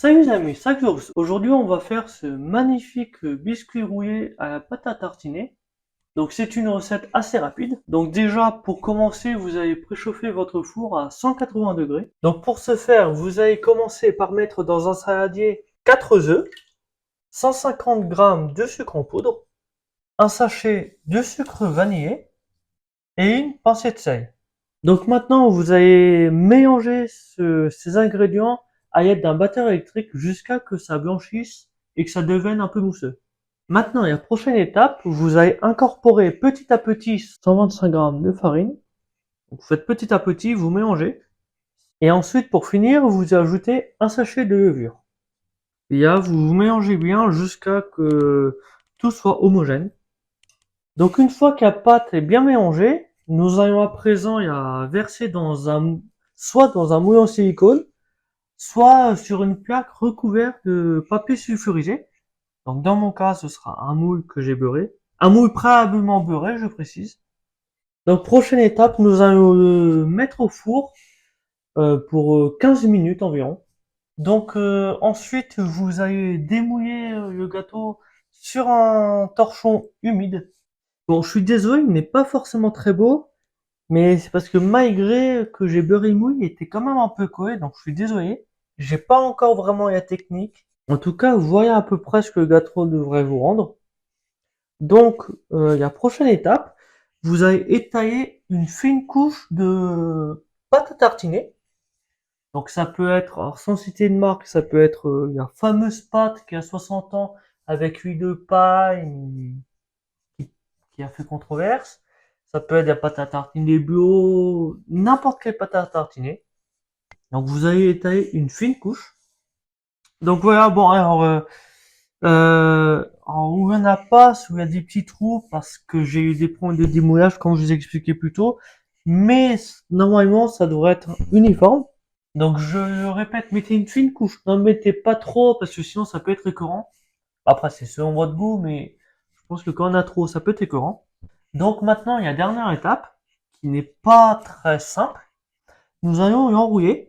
Salut les amis, c'est Axos. Aujourd'hui on va faire ce magnifique biscuit rouillé à la pâte à tartiner. Donc c'est une recette assez rapide. Donc déjà pour commencer vous allez préchauffer votre four à 180 degrés. Donc pour ce faire vous allez commencer par mettre dans un saladier 4 œufs, 150 g de sucre en poudre, un sachet de sucre vanillé et une pincée de sel. Donc maintenant, vous allez mélanger ces ingrédients à l'aide d'un batteur électrique jusqu'à que ça blanchisse et que ça devienne un peu mousseux. Maintenant, la prochaine étape, vous allez incorporer petit à petit 125 g de farine. Donc, vous faites petit à petit, vous mélangez. Et ensuite, pour finir, vous ajoutez un sachet de levure. Et là, vous mélangez bien jusqu'à que tout soit homogène. Donc une fois que la pâte est bien mélangée, nous allons à présent la verser soit dans un moule en silicone, soit sur une plaque recouverte de papier sulfurisé. Donc dans mon cas, ce sera un moule que j'ai beurré. Un moule préalablement beurré, je précise. Donc prochaine étape, nous allons le mettre au four pour 15 minutes environ. Donc ensuite, vous allez démouiller le gâteau sur un torchon humide. Bon, je suis désolé, il n'est pas forcément très beau, mais c'est parce que malgré que j'ai beurré le moule, il était quand même un peu collé, donc je suis désolé. J'ai pas encore vraiment la technique. En tout cas, voilà à peu près ce que le gâteau devrait vous rendre. Donc, la prochaine étape, vous allez étaler une fine couche de pâte à tartiner. Donc ça peut être, alors sans citer de marque, ça peut être la fameuse pâte qui a 60 ans avec huile de paille, qui, qui a fait controverse. Ça peut être la pâte à tartiner bio, n'importe quelle pâte à tartiner. Donc vous allez étaler une fine couche. Donc voilà, bon alors, où il n'y en a pas, où il y a des petits trous parce que j'ai eu des problèmes de démoulage comme je vous ai expliqué plus tôt. Mais normalement ça devrait être uniforme. Donc je le répète, mettez une fine couche. N'en mettez pas trop parce que sinon ça peut être écœurant. Après c'est selon votre goût, mais je pense que quand on a trop, ça peut être écœurant. Donc maintenant, il y a la dernière étape, qui n'est pas très simple. Nous allons l'enrouiller.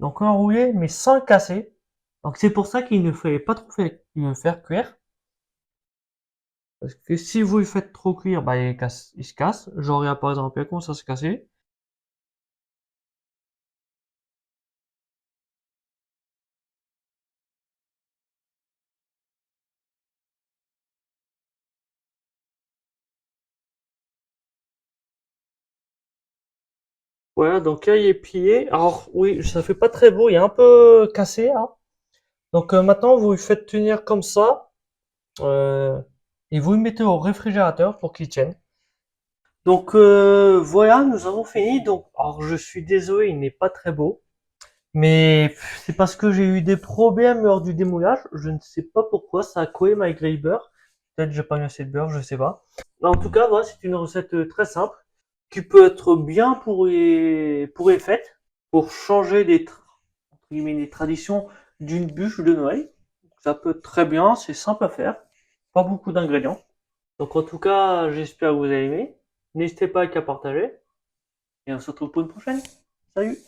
Donc l'enrouiller, mais sans le casser. Donc c'est pour ça qu'il ne fallait pas trop le faire cuire. Parce que si vous le faites trop cuire, bah, il se casse. Genre là, par exemple, il commence à se casser. Voilà, donc là, il est plié. Alors oui, ça fait pas très beau, il est un peu cassé là. Donc maintenant, vous le faites tenir comme ça. euh, et vous le mettez au réfrigérateur pour qu'il tienne. Donc voilà, nous avons fini. Donc, alors je suis désolé, il n'est pas très beau, mais c'est parce que j'ai eu des problèmes lors du démoulage. Je ne sais pas pourquoi ça a collé malgré le beurre. Peut-être que j'ai pas mis assez de beurre, je sais pas. Mais en tout cas, voilà, c'est une recette très simple qui peut être bien pour les fêtes, pour changer entre guillemets, des traditions d'une bûche de Noël. Ça peut être très bien, c'est simple à faire, pas beaucoup d'ingrédients. Donc en tout cas, j'espère que vous avez aimé. N'hésitez pas à partager et on se retrouve pour une prochaine. Salut!